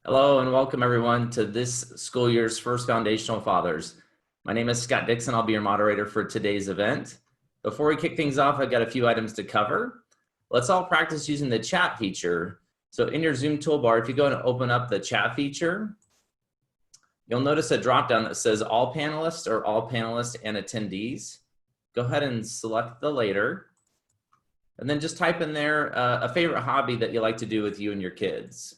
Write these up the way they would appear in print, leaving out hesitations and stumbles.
Hello and welcome everyone to this school year's first Foundational Fathers. My name is Scott Dixon. I'll be your moderator for today's event. Before we kick things off, I've got a few items to cover. Let's all practice using the chat feature. So in your Zoom toolbar, if you go and open up the chat feature, you'll notice a drop-down that says all panelists or all panelists and attendees. Go ahead and select the later, and then just type in there a favorite hobby that you like to do with you and your kids.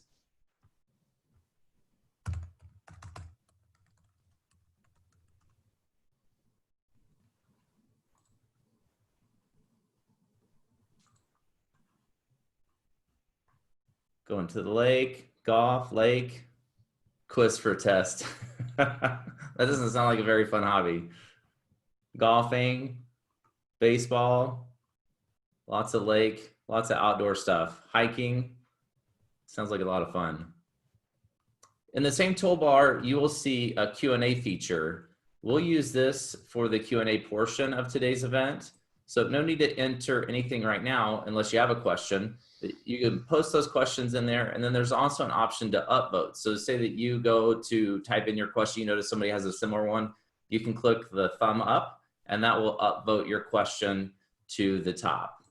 Going to the lake, golf, lake, quiz for a test. That doesn't sound like a very fun hobby. Golfing, baseball, lots of lake, lots of outdoor stuff. Hiking, sounds like a lot of fun. In the same toolbar, you will see a Q&A feature. We'll use this for the Q&A portion of today's event. So no need to enter anything right now unless you have a question. You can post those questions in there, and then there's also an option to upvote. So say that you go to type in your question, you notice somebody has a similar one, you can click the thumb up, and that will upvote your question to the top.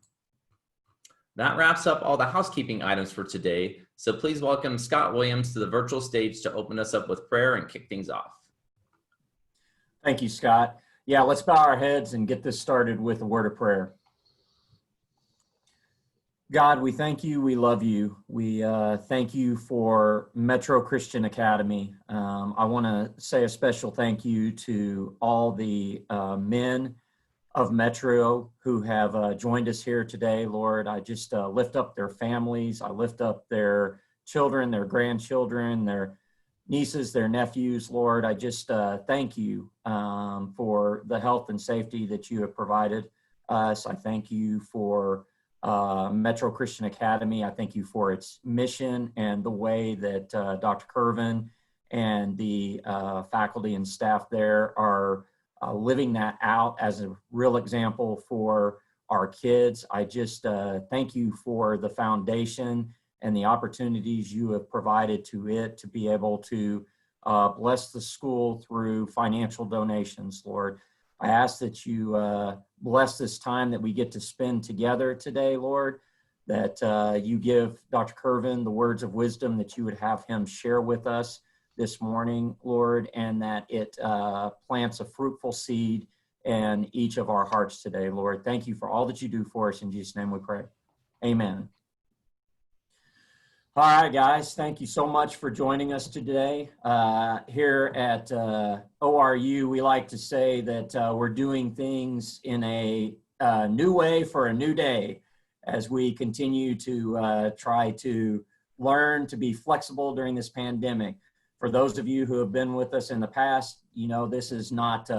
That wraps up all the housekeeping items for today. So please welcome Scott Williams to the virtual stage to open us up with prayer and kick things off. Thank you, Scott. Yeah, let's bow our heads and get this started with a word of prayer. God, we thank you. We love you. We thank you for Metro Christian Academy. I want to say a special thank you to all the men of Metro who have joined us here today, Lord. I just lift up their families. I lift up their children, their grandchildren, their nieces, their nephews, Lord. I just thank you for the health and safety that you have provided us. I thank you for Metro Christian Academy. I thank you for its mission and the way that Dr. Curvin and the faculty and staff there are living that out as a real example for our kids. I just thank you for the foundation and the opportunities you have provided to it to be able to bless the school through financial donations, Lord. I ask that you bless this time that we get to spend together today, Lord, that you give Dr. Curvin the words of wisdom that you would have him share with us this morning, Lord, and that it plants a fruitful seed in each of our hearts today, Lord. Thank you for all that you do for us. In Jesus' name we pray. Amen. All right, guys, thank you so much for joining us today. Here at ORU, we like to say that we're doing things in a new way for a new day as we continue to try to learn to be flexible during this pandemic. For those of you who have been with us in the past, you know this is not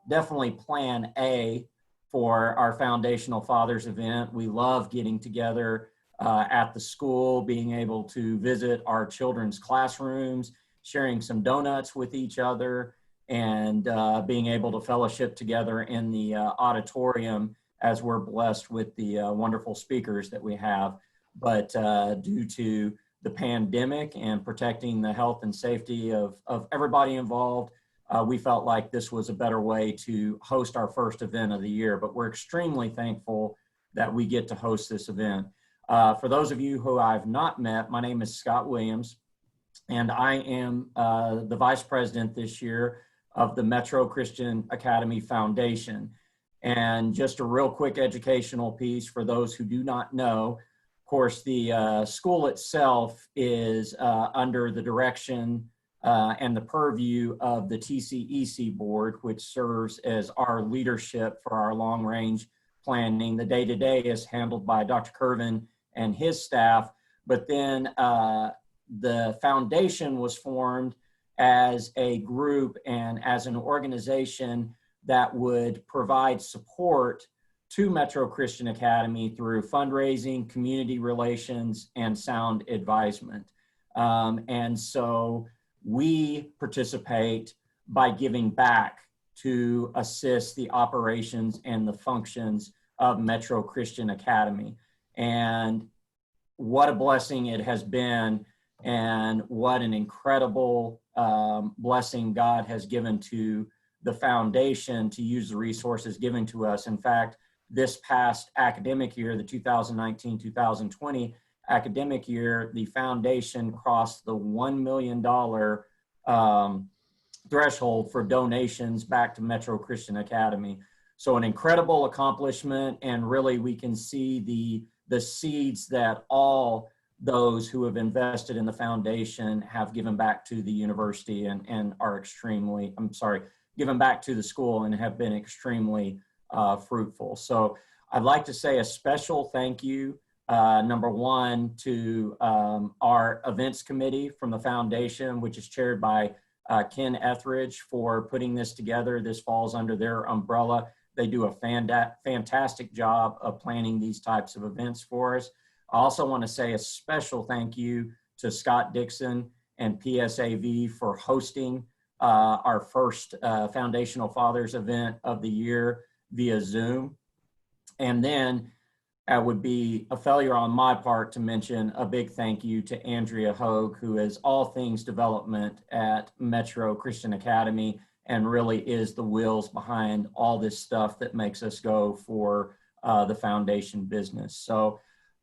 definitely plan A for our Foundational Fathers event. We love getting together at the school, being able to visit our children's classrooms, sharing some donuts with each other, and being able to fellowship together in the auditorium as we're blessed with the wonderful speakers that we have. But due to the pandemic and protecting the health and safety of everybody involved, we felt like this was a better way to host our first event of the year. But we're extremely thankful that we get to host this event. For those of you who I've not met, my name is Scott Williams, and I am the Vice President this year of the Metro Christian Academy Foundation. And just a real quick educational piece for those who do not know, of course, the school itself is under the direction and the purview of the TCEC board, which serves as our leadership for our long-range planning. The day-to-day is handled by Dr. Curvin and his staff, but then the foundation was formed as a group and as an organization that would provide support to Metro Christian Academy through fundraising, community relations, and sound advisement. And so we participate by giving back to assist the operations and the functions of Metro Christian Academy. And what a blessing it has been and what an incredible blessing God has given to the foundation to use the resources given to us. In fact, this past academic year, the 2019-2020 academic year, the foundation crossed the $1 million threshold for donations back to Metro Christian Academy. So an incredible accomplishment, and really we can see the seeds that all those who have invested in the foundation have given back to the university and are extremely, given back to the school and have been extremely fruitful. So I'd like to say a special thank you, number one, to our events committee from the foundation, which is chaired by Ken Etheridge, for putting this together. This falls under their umbrella. They do a fantastic job of planning these types of events for us. I also want to say a special thank you to Scott Dixon and PSAV for hosting our first Foundational Fathers event of the year via Zoom. And then it would be a failure on my part to mention a big thank you to Andrea Hogue, who is all things development at Metro Christian Academy and really is the wheels behind all this stuff that makes us go for the foundation business. So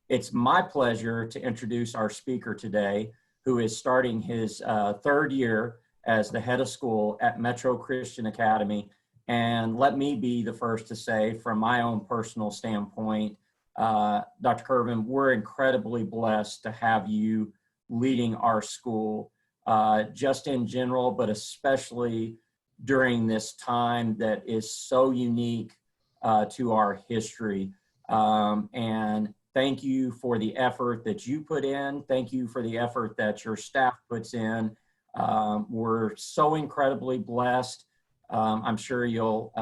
it's my pleasure to introduce our speaker today, who is starting his third year as the head of school at Metro Christian Academy. And let me be the first to say, from my own personal standpoint, Dr. Curvin, we're incredibly blessed to have you leading our school, just in general, but especially during this time that is so unique to our history. And thank you for the effort that you put in. Thank you for the effort that your staff puts in. We're so incredibly blessed. I'm sure you'll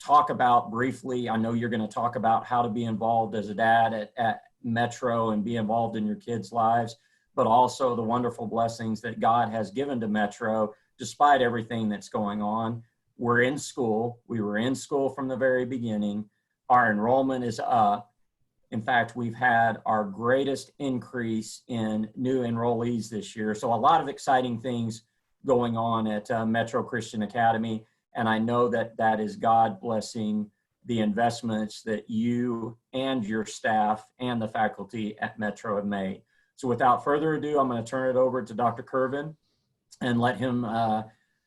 talk about briefly, I know you're going to talk about how to be involved as a dad at Metro and be involved in your kids' lives, but also the wonderful blessings that God has given to Metro despite everything that's going on. We're in school. We were in school from the very beginning. Our enrollment is up. In fact, we've had our greatest increase in new enrollees this year. So a lot of exciting things going on at Metro Christian Academy. And I know that that is God blessing the investments that you and your staff and the faculty at Metro have made. So without further ado, I'm going to turn it over to Dr. Curvin and let him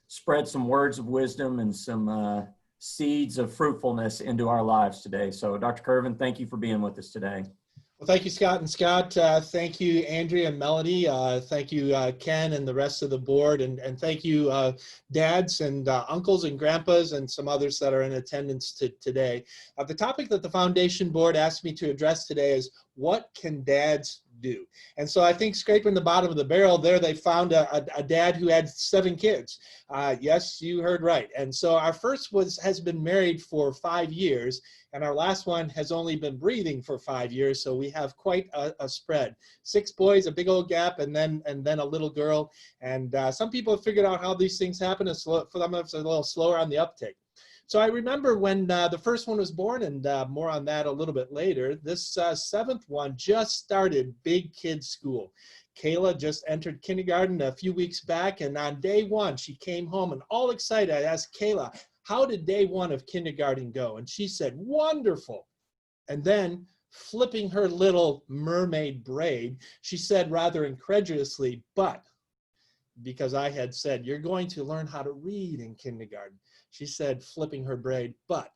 spread some words of wisdom and some seeds of fruitfulness into our lives today. So Dr. Curvin, thank you for being with us today. Well, thank you, Scott. And Scott, thank you, Andrea and Melody. Thank you, Ken and the rest of the board. And thank you, dads and uncles and grandpas and some others that are in attendance today. The topic that the Foundation Board asked me to address today is, what can dads do? And so I think scraping the bottom of the barrel there, they found a dad who had 7 kids. Yes, you heard right. And so our first has been married for 5 years, and our last one has only been breathing for 5 years. So we have quite a spread. 6 boys, a big old gap, and then a little girl. And some people have figured out how these things happen. For them, it's a little slower on the uptake. So I remember when the first one was born, and more on that a little bit later, this 7th one just started big kid school. Kayla just entered kindergarten a few weeks back, and on day 1, she came home and all excited. I asked Kayla, how did day 1 of kindergarten go? And she said, wonderful. And then, flipping her little mermaid braid, she said rather incredulously, but, because I had said, you're going to learn how to read in kindergarten. She said, flipping her braid, but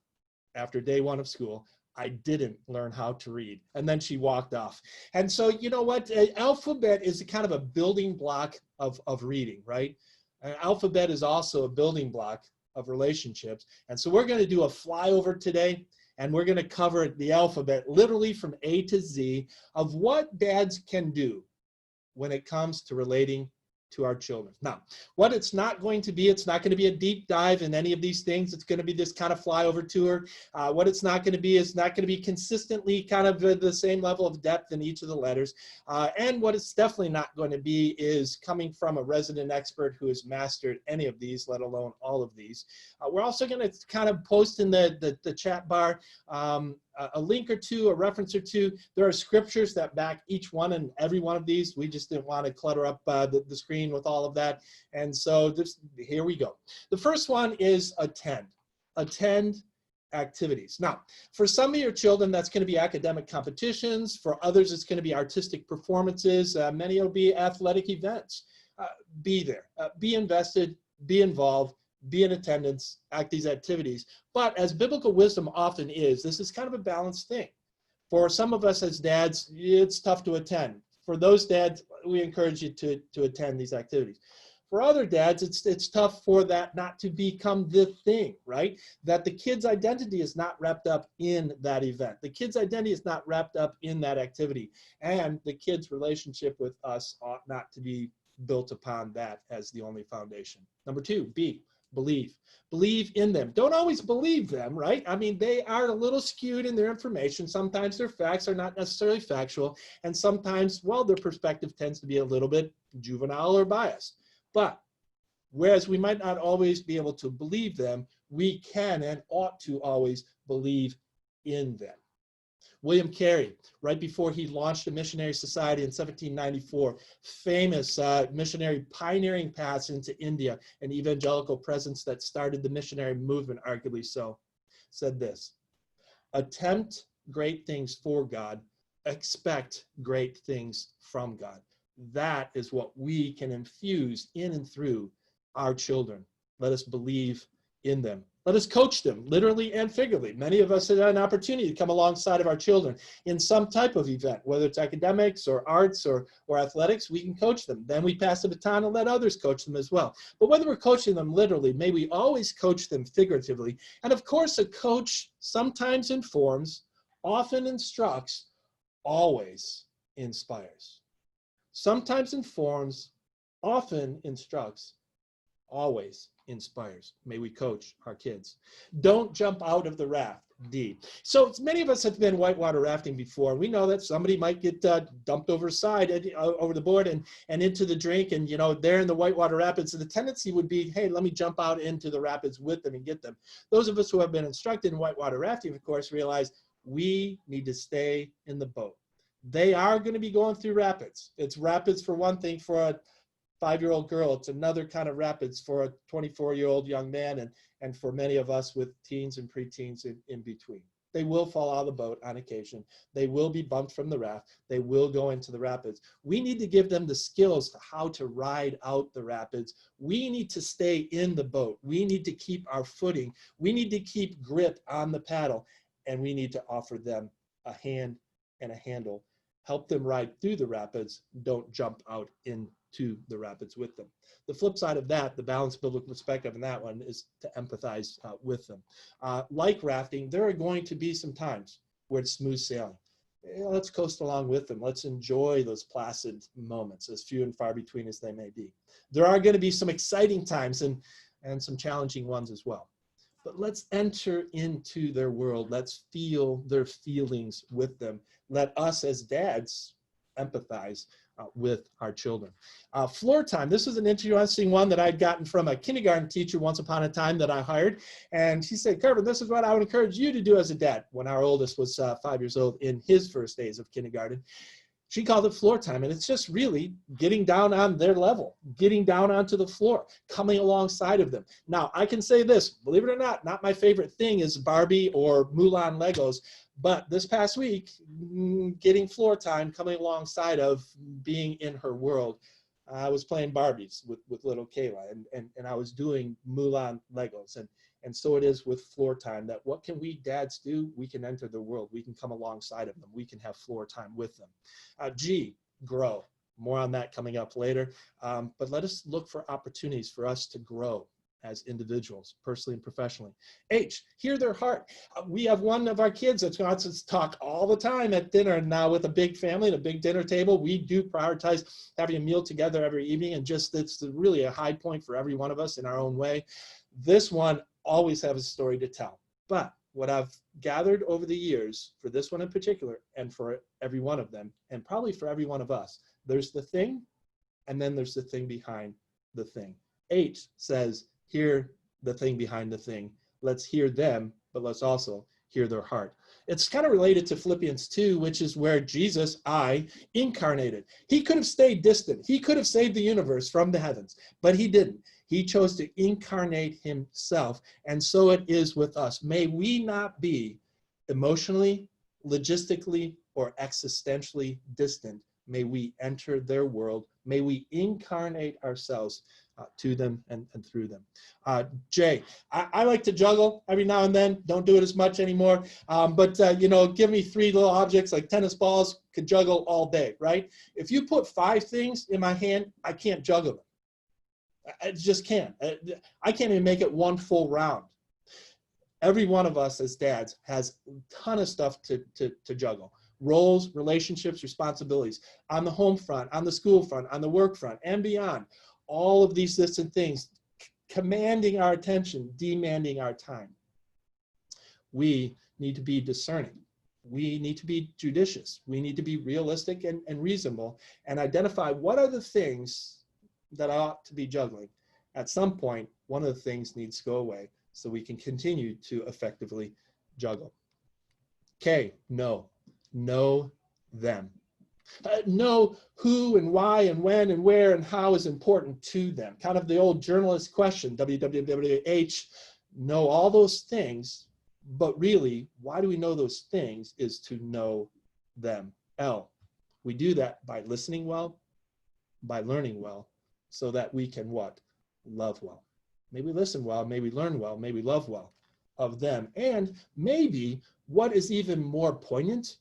after day 1 of school, I didn't learn how to read. And then she walked off. And so, you know what? Alphabet is a kind of a building block of reading, right? An alphabet is also a building block of relationships. And so we're going to do a flyover today, and we're going to cover the alphabet literally from A to Z of what dads can do when it comes to relating to our children. Now, what it's not going to be a deep dive in any of these things. It's going to be this kind of flyover tour. What it's not going to be is not going to be consistently kind of the same level of depth in each of the letters. And what it's definitely not going to be is coming from a resident expert who has mastered any of these, let alone all of these. We're also going to kind of post in the chat bar a link or two, a reference or two. There are scriptures that back each one and every one of these. We just didn't want to clutter up the screen with all of that. And so here we go. The first one is attend. Attend activities. Now, for some of your children, that's going to be academic competitions. For others, it's going to be artistic performances. Many will be athletic events. Be there, be invested, be involved, be in attendance at these activities. But as biblical wisdom often is, this is kind of a balanced thing. For some of us as dads, it's tough to attend. For those dads, we encourage you to attend these activities. For other dads, it's tough for that not to become the thing, right? That the kid's identity is not wrapped up in that event. The kid's identity is not wrapped up in that activity. And the kid's relationship with us ought not to be built upon that as the only foundation. Number two, B, believe. Believe in them. Don't always believe them, right? I mean, they are a little skewed in their information. Sometimes their facts are not necessarily factual. And sometimes, well, their perspective tends to be a little bit juvenile or biased. But whereas we might not always be able to believe them, we can and ought to always believe in them. William Carey, right before he launched the Missionary Society in 1794, famous missionary pioneering paths into India, an evangelical presence that started the missionary movement, arguably so, said this: attempt great things for God, expect great things from God. That is what we can infuse in and through our children. Let us believe in them. Let us coach them, literally and figuratively. Many of us have had an opportunity to come alongside of our children in some type of event, whether it's academics or arts or athletics. We can coach them. Then we pass the baton and let others coach them as well. But whether we're coaching them literally, may we always coach them figuratively. And of course, a coach sometimes informs, often instructs, always inspires. Sometimes informs, often instructs, always inspires. May we coach our kids. Don't jump out of the raft. D. So many of us have been whitewater rafting before. We know that somebody might get dumped over the board and into the drink, and they're in the whitewater rapids. So the tendency would be, hey, let me jump out into the rapids with them and get them. Those of us who have been instructed in whitewater rafting, of course, realize we need to stay in the boat. They are going to be going through rapids. It's rapids for one thing for a 5-year-old girl. It's another kind of rapids for a 24-year-old young man and for many of us with teens and preteens in between. They will fall out of the boat on occasion. They will be bumped from the raft. They will go into the rapids. We need to give them the skills to how to ride out the rapids. We need to stay in the boat. We need to keep our footing. We need to keep grip on the paddle, and we need to offer them a hand and a handle. Help them ride through the rapids. Don't jump out into the rapids with them. The flip side of that, the balanced biblical perspective in that one, is to empathize with them. Like rafting, there are going to be some times where it's smooth sailing. Let's coast along with them. Let's enjoy those placid moments, as few and far between as they may be. There are going to be some exciting times and some challenging ones as well. But let's enter into their world. Let's feel their feelings with them. Let us as dads empathize with our children. Floor time. This is an interesting one that I'd gotten from a kindergarten teacher once upon a time that I hired. And she said, Kervin, this is what I would encourage you to do as a dad, when our oldest was 5 years old in his first days of kindergarten. She called it floor time, and it's just really getting down on their level, getting down onto the floor, coming alongside of them. Now, I can say this, believe it or not my favorite thing is Barbie or Mulan Legos, but this past week, getting floor time, coming alongside of being in her world, I was playing Barbies with little Kayla, and I was doing Mulan Legos, and so it is with floor time, that what can we dads do? We can enter the world. We can come alongside of them. We can have floor time with them. G, grow. More on that coming up later. But let us look for opportunities for us to grow as individuals, personally and professionally. H, hear their heart. We have one of our kids that's going to talk all the time at dinner. Now with a big family and a big dinner table, we do prioritize having a meal together every evening, and just it's really a high point for every one of us in our own way. This one always have a story to tell. But what I've gathered over the years for this one in particular, and for every one of them, and probably for every one of us, there's the thing, and then there's the thing behind the thing. H says, hear the thing behind the thing. Let's hear them, but let's also hear their heart. It's kind of related to Philippians 2, which is where Jesus, I, incarnated. He could have stayed distant. He could have saved the universe from the heavens, but he didn't. He chose to incarnate himself, and so it is with us. May we not be emotionally, logistically, or existentially distant. May we enter their world. May we incarnate ourselves to them and through them. Jay, I like to juggle every now and then. Don't do it as much anymore. But give me 3 little objects like tennis balls, could juggle all day, right? If you put 5 things in my hand, I can't juggle them. I just can't. I can't even make it one full round. Every one of us as dads has a ton of stuff to juggle. Roles, relationships, responsibilities on the home front, on the school front, on the work front, and beyond. All of these distant things commanding our attention, demanding our time. We need to be discerning. We need to be judicious. We need to be realistic and reasonable and identify what are the things that I ought to be juggling. At some point, one of the things needs to go away so we can continue to effectively juggle. K, know them. Know who and why and when and where and how is important to them. Kind of the old journalist question, WWWH, know all those things, but really, why do we know those things is to know them. L, we do that by listening well, by learning well, so that we can what? Love well. May we listen well, may we learn well, may we love well of them. And maybe what is even more poignant,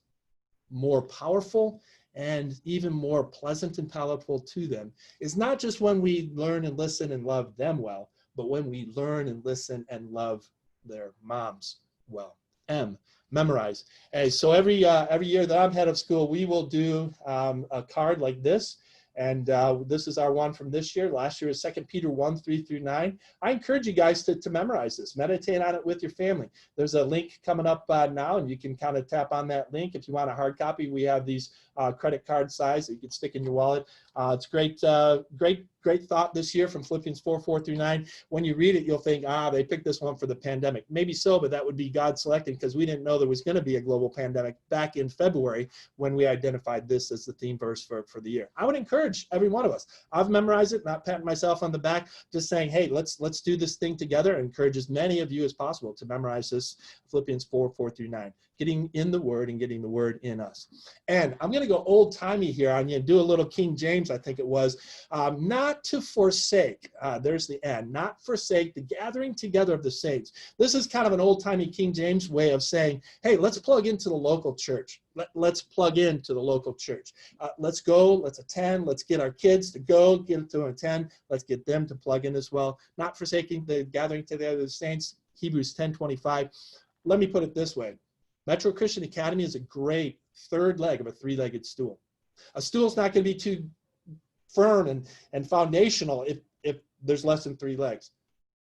more powerful, and even more pleasant and palatable to them is not just when we learn and listen and love them well, but when we learn and listen and love their moms well. M, memorize. Hey, so every year that I'm head of school, we will do a card like this. And this is our one from this year. Last year was 2 Peter 1, 3-9. I encourage you guys to memorize this. Meditate on it with your family. There's a link coming up now, and you can kind of tap on that link. If you want a hard copy, we have these credit card size that you can stick in your wallet. It's great thought this year from Philippians 4, 4-9. When you read it, you'll think, they picked this one for the pandemic. Maybe so, but that would be God selecting because we didn't know there was going to be a global pandemic back in February when we identified this as the theme verse for the year. I would encourage every one of us. I've memorized it, not patting myself on the back, just saying, hey, let's do this thing together. I encourage as many of you as possible to memorize this Philippians 4, 4-9. Getting in the Word and getting the Word in us. And I'm going to go old-timey here on you and do a little King James, I think it was. Not to forsake, there's the end, not forsake the gathering together of the saints. This is kind of an old-timey King James way of saying, hey, let's plug into the local church. Let's plug into the local church. Let's go, let's attend, let's get our kids to go, get to attend, let's get them to plug in as well. Not forsaking the gathering together of the saints, Hebrews 10:25. Let me put it this way. Metro Christian Academy is a great third leg of a 3-legged stool. A stool is not going to be too firm and foundational if there's less than 3 legs.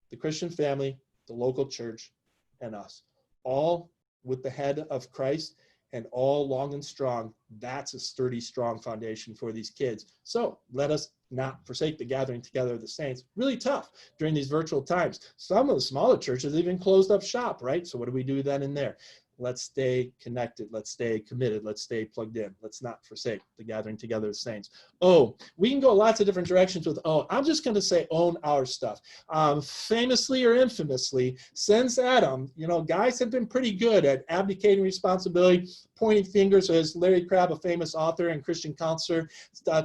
The Christian family, the local church, and us. All with the head of Christ and all long and strong. That's a sturdy, strong foundation for these kids. So let us not forsake the gathering together of the saints. Really tough during these virtual times. Some of the smaller churches even closed up shop, right? So what do we do then and there? Let's stay connected. Let's stay committed. Let's stay plugged in. Let's not forsake the gathering together of saints. Oh, we can go lots of different directions with oh. I'm just going to say own our stuff. Famously or infamously, since Adam, guys have been pretty good at abdicating responsibility, pointing fingers, as Larry Crabb, a famous author and Christian counselor,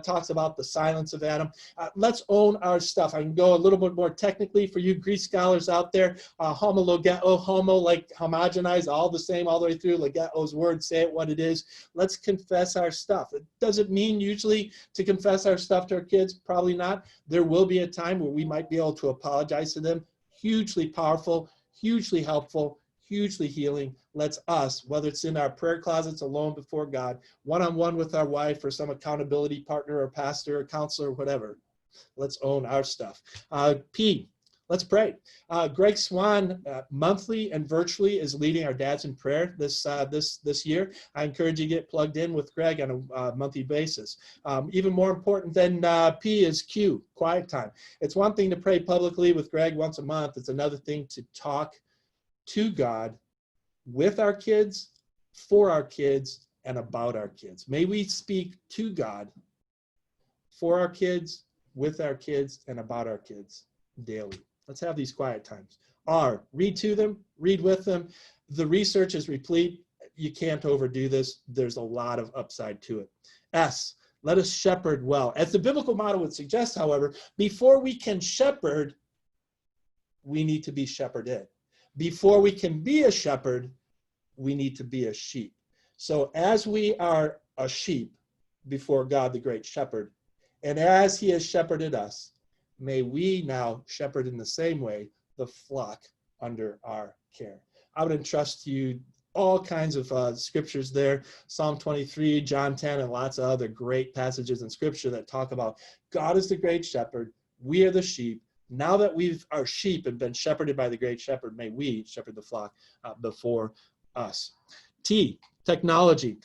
talks about the silence of Adam. Let's own our stuff. I can go a little bit more technically for you Greek scholars out there. Homologeo, homo, like homogenize, all the same all the way through. Legeo's word, say it what it is. Let's confess our stuff. It doesn't mean usually to confess our stuff to our kids. Probably not. There will be a time where we might be able to apologize to them. Hugely powerful, hugely helpful, hugely healing. Let's us, whether it's in our prayer closets alone before God, one-on-one with our wife or some accountability partner or pastor or counselor or whatever, let's own our stuff. P, let's pray. Greg Swan, monthly and virtually, is leading our Dads in Prayer this year. I encourage you to get plugged in with Greg on a monthly basis. Even more important than P is Q, quiet time. It's one thing to pray publicly with Greg once a month. It's another thing to talk to God with our kids, for our kids and about our kids. May we speak to God for our kids, with our kids, and about our kids daily. Let's have these quiet times. R, read to them, read with them. The research is replete. You can't overdo this. There's a lot of upside to it. S, let us shepherd well. As the biblical model would suggest, however, before we can shepherd, we need to be shepherded. Before we can be a shepherd, we need to be a sheep. So as we are a sheep before God, the great shepherd, and as he has shepherded us, may we now shepherd in the same way the flock under our care. I would entrust to you all kinds of scriptures there, Psalm 23, John 10, and lots of other great passages in scripture that talk about God is the great shepherd, we are the sheep. Now that we are sheep and been shepherded by the great shepherd, may we shepherd the flock before us. T, technology.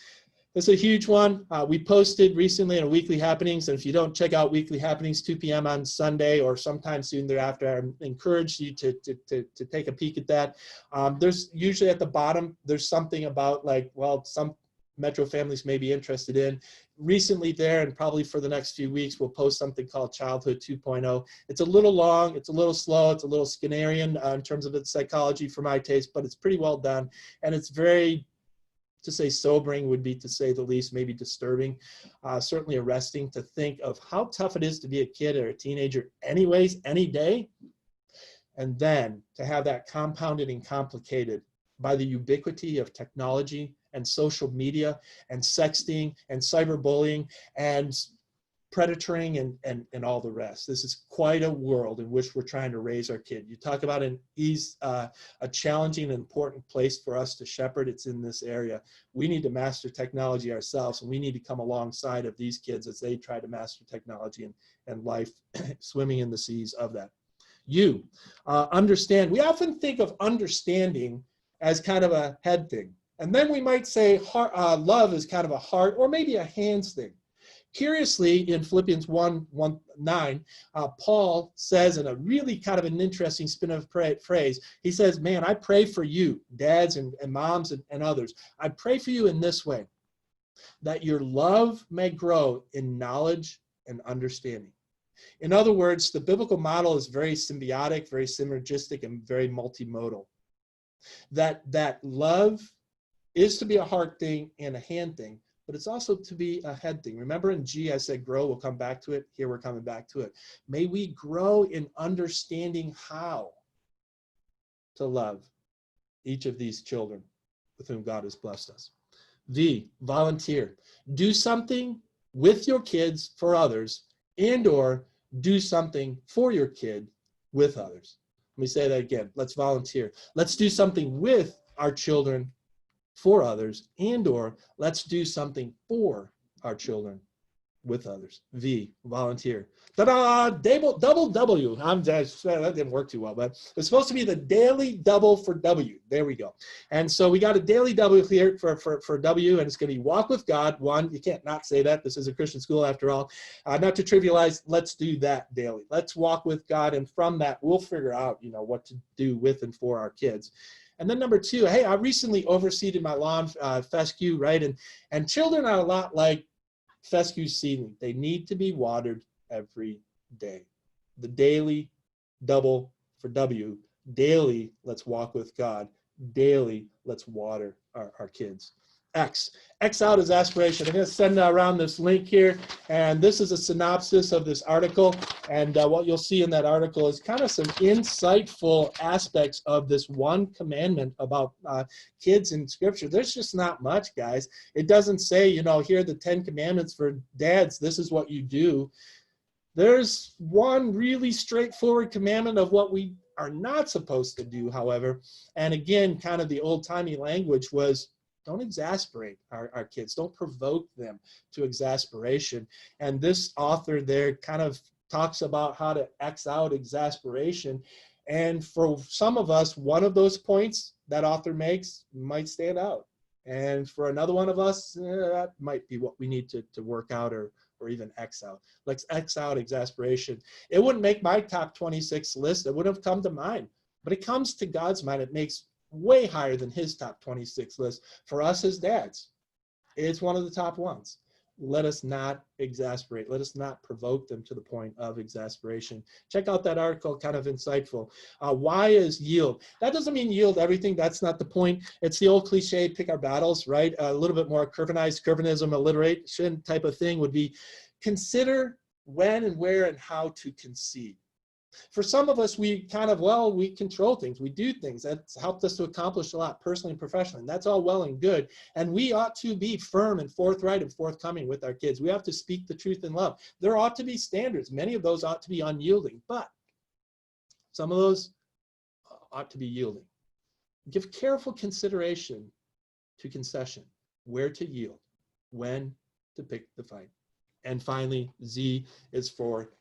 This is a huge one. We posted recently in Weekly Happenings, and if you don't check out Weekly Happenings, 2 p.m. on Sunday or sometime soon thereafter, I encourage you to take a peek at that. There's usually at the bottom, there's something about like, well, some Metro families may be interested in. Recently there, and probably for the next few weeks, we'll post something called Childhood 2.0. It's a little long, it's a little slow, it's a little Skinnerian in terms of its psychology for my taste, but it's pretty well done, and it's very, to say sobering would be to say the least, maybe disturbing, certainly arresting to think of how tough it is to be a kid or a teenager anyways, any day. And then to have that compounded and complicated by the ubiquity of technology and social media and sexting and cyberbullying and predatoring and all the rest. This is quite a world in which we're trying to raise our kid. You talk about a challenging and important place for us to shepherd. It's in this area. We need to master technology ourselves, and we need to come alongside of these kids as they try to master technology and life, swimming in the seas of that. You understand. We often think of understanding as kind of a head thing. And then we might say love is kind of a heart or maybe a hands thing. Curiously, in Philippians 1:9, Paul says in a really kind of an interesting spin of phrase, he says, man, I pray for you, dads and moms and others. I pray for you in this way, that your love may grow in knowledge and understanding. In other words, the biblical model is very symbiotic, very synergistic, and very multimodal. That love is to be a heart thing and a hand thing, but it's also to be a head thing. Remember in G, I said grow, we'll come back to it. Here we're coming back to it. May we grow in understanding how to love each of these children with whom God has blessed us. V, volunteer. Do something with your kids for others and or do something for your kid with others. Let me say that again. Let's volunteer. Let's do something with our children for others, and or let's do something for our children with others. V, volunteer. Ta-da! Double W. That didn't work too well, but it's supposed to be the daily double for W. There we go. And so we got a daily W here for W, and it's going to be walk with God. One, you can't not say that. This is a Christian school after all. Not to trivialize, let's do that daily. Let's walk with God, and from that, we'll figure out, what to do with and for our kids. And then number 2, hey, I recently overseeded my lawn, fescue, right? And children are a lot like fescue seedling. They need to be watered every day. The daily double for W. Daily, let's walk with God. Daily, let's water our kids. X out is aspiration. I'm going to send around this link here, and this is a synopsis of this article, and what you'll see in that article is kind of some insightful aspects of this one commandment about kids in Scripture. There's just not much, guys. It doesn't say, here are the 10 commandments for dads, this is what you do. There's one really straightforward commandment of what we are not supposed to do, however, and again, kind of the old-timey language was, don't exasperate our kids. Don't provoke them to exasperation. And this author there kind of talks about how to X out exasperation. And for some of us, one of those points that author makes might stand out. And for another one of us, that might be what we need to work out or even X out. Let's X out exasperation. It wouldn't make my top 26 list. It wouldn't have come to mind. But it comes to God's mind. It makes way higher than his top 26 list. For us as dads, it's one of the top ones. Let us not exasperate. Let us not provoke them to the point of exasperation. Check out that article, kind of insightful. Why is yield? That doesn't mean yield everything. That's not the point. It's the old cliche, pick our battles, right? A little bit more Curvinism, alliteration type of thing would be consider when and where and how to concede. For some of us, we kind of, well, we control things, we do things. That's helped us to accomplish a lot personally and professionally. And that's all well and good. And we ought to be firm and forthright and forthcoming with our kids. We have to speak the truth in love. There ought to be standards. Many of those ought to be unyielding, but some of those ought to be yielding. Give careful consideration to concession, where to yield, when to pick the fight. And finally, Z is for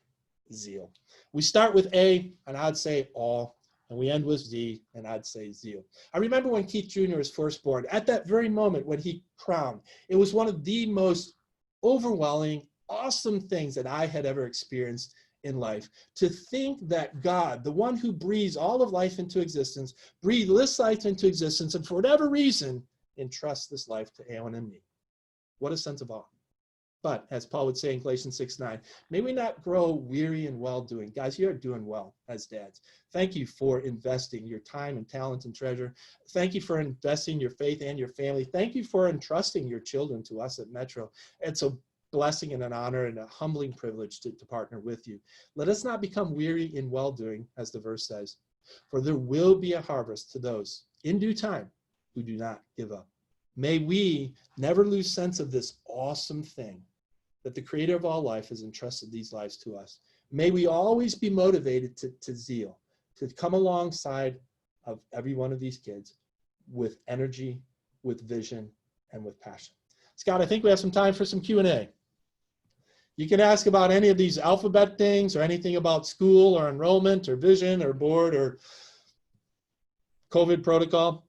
zeal. We start with A, and I'd say all, and we end with Z, and I'd say zeal. I remember when Keith Jr. was first born, at that very moment when he crowned, it was one of the most overwhelming, awesome things that I had ever experienced in life. To think that God, the one who breathes all of life into existence, breathed this life into existence, and for whatever reason, entrusts this life to Alan and me. What a sense of awe. But as Paul would say in Galatians 6:9, may we not grow weary in well-doing. Guys, you are doing well as dads. Thank you for investing your time and talent and treasure. Thank you for investing your faith and your family. Thank you for entrusting your children to us at Metro. It's a blessing and an honor and a humbling privilege to partner with you. Let us not become weary in well-doing, as the verse says, for there will be a harvest to those in due time who do not give up. May we never lose sense of this awesome thing that the creator of all life has entrusted these lives to us. May we always be motivated to zeal, to come alongside of every one of these kids with energy, with vision, and with passion. Scott, I think we have some time for some Q&A. You can ask about any of these alphabet things or anything about school or enrollment or vision or board or COVID protocol.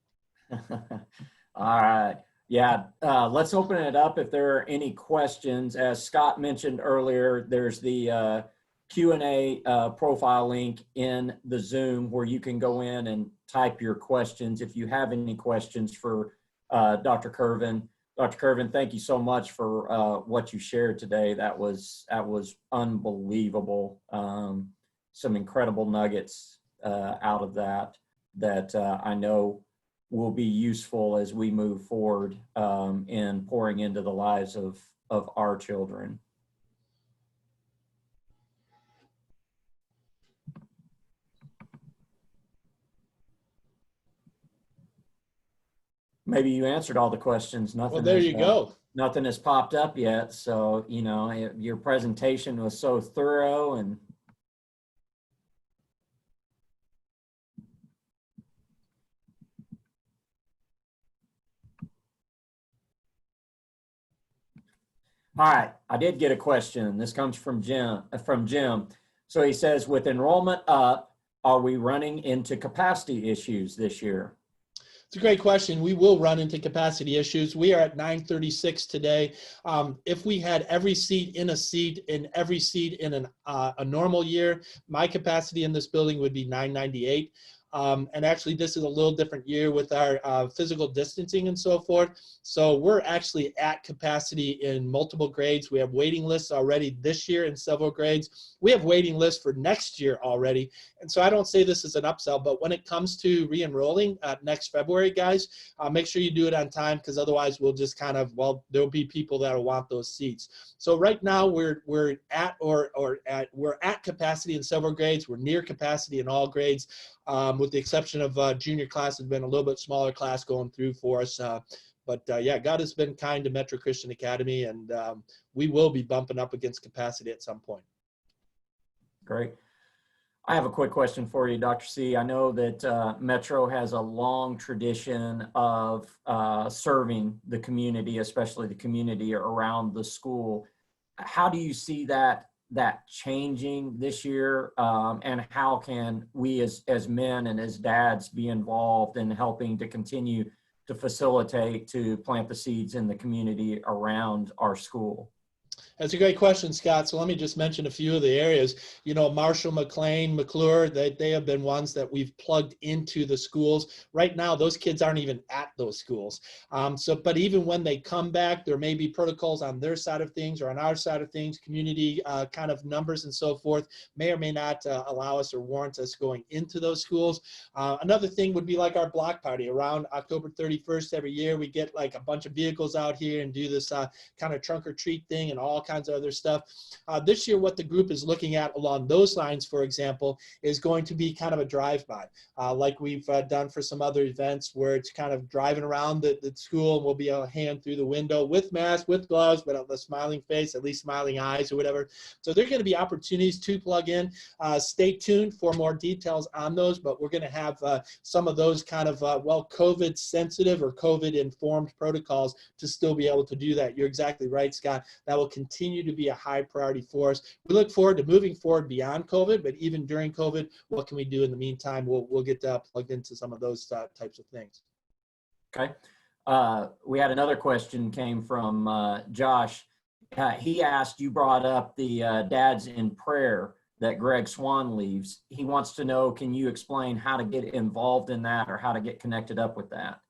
All right. Yeah, let's open it up if there are any questions. As Scott mentioned earlier, there's the Q&A profile link in the Zoom where you can go in and type your questions if you have any questions for Dr. Curvin. Dr. Curvin, thank you so much for what you shared today. That was unbelievable. Some incredible nuggets out of that I know will be useful as we move forward in pouring into the lives of our children. Maybe you answered all the questions. Nothing. Well, there you go. Nothing has popped up yet. So, you know, your presentation was so thorough and all right, I did get a question. This comes from Jim. So he says, with enrollment up, are we running into capacity issues this year? It's a great question. We will run into capacity issues. We are at 936 today. If we had every seat in every seat in a normal year, my capacity in this building would be 998. And actually, this is a little different year with our physical distancing and so forth. So we're actually at capacity in multiple grades. We have waiting lists already this year in several grades. We have waiting lists for next year already. And so I don't say this as an upsell, but when it comes to re-enrolling next February, guys, make sure you do it on time, because otherwise we'll just kind of, well, there'll be people that will want those seats. So right now we're at capacity in several grades. We're near capacity in all grades. With the exception of junior class has been a little bit smaller class going through for us. But yeah, God has been kind to Metro Christian Academy, and we will be bumping up against capacity at some point. Great. I have a quick question for you, Dr. C. I know that Metro has a long tradition of serving the community, especially the community around the school. How do you see that changing this year, and how can we as men and as dads be involved in helping to continue to facilitate, to plant the seeds in the community around our school? That's a great question, Scott. So let me just mention a few of the areas. You know, Marshall, McLean, McClure, they have been ones that we've plugged into the schools. Right now, those kids aren't even at those schools. But even when they come back, there may be protocols on their side of things or on our side of things, community kind of numbers and so forth may or may not allow us or warrant us going into those schools. Another thing would be like our block party. Around October 31st every year, we get like a bunch of vehicles out here and do this kind of trunk or treat thing and all kinds of other stuff. This year, what the group is looking at along those lines, for example, is going to be kind of a drive-by, like we've done for some other events where it's kind of driving around the school and we'll be able to hand through the window with mask, with gloves, but a smiling face, at least smiling eyes or whatever. So there are going to be opportunities to plug in. Stay tuned for more details on those, but we're going to have some of those kind of, COVID sensitive or COVID informed protocols to still be able to do that. You're exactly right, Scott. That will continue to be a high priority for us. We look forward to moving forward beyond COVID, but even during COVID, what can we do in the meantime? We'll get plugged into some of those types of things. Okay. We had another question came from Josh. He asked, you brought up the Dads in Prayer that Greg Swan leads. He wants to know, can you explain how to get involved in that or how to get connected up with that?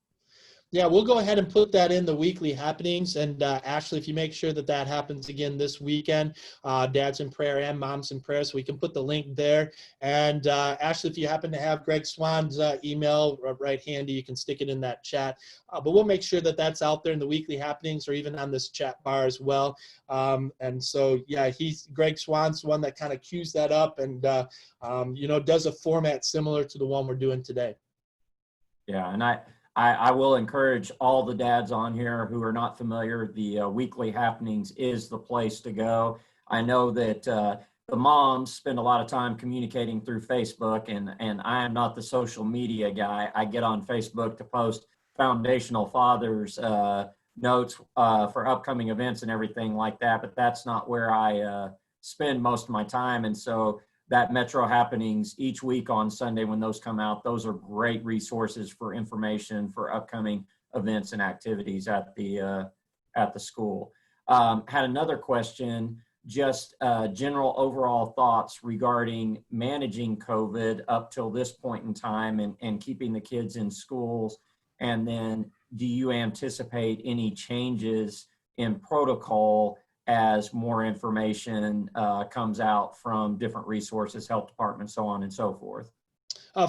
Yeah, we'll go ahead and put that in the weekly happenings. And Ashley, if you make sure that that happens again this weekend, Dads in Prayer and Moms in Prayer, so we can put the link there. And Ashley, if you happen to have Greg Swan's email right handy, you can stick it in that chat. But we'll make sure that that's out there in the weekly happenings or even on this chat bar as well. And so, yeah, Greg Swan's the one that kind of cues that up and, does a format similar to the one we're doing today. Yeah, and I will encourage all the dads on here who are not familiar, the weekly happenings is the place to go. I know that the moms spend a lot of time communicating through Facebook, and I am not the social media guy. I get on Facebook to post foundational fathers notes for upcoming events and everything like that, but that's not where I spend most of my time. And so that Metro Happenings each week on Sunday when those come out, those are great resources for information for upcoming events and activities at the school. Had another question, just general overall thoughts regarding managing COVID up till this point in time and keeping the kids in schools. And then do you anticipate any changes in protocol as more information comes out from different resources, health departments, so on and so forth?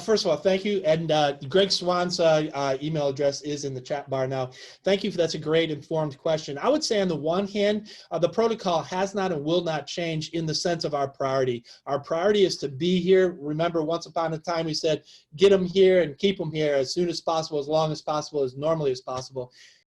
First of all, thank you. And Greg Swan's email address is in the chat bar now. Thank you. That's a great informed question. I would say on the one hand, the protocol has not and will not change in the sense of our priority. Our priority is to be here. Remember, once upon a time, we said, get them here and keep them here as soon as possible, as long as possible, as normally as possible.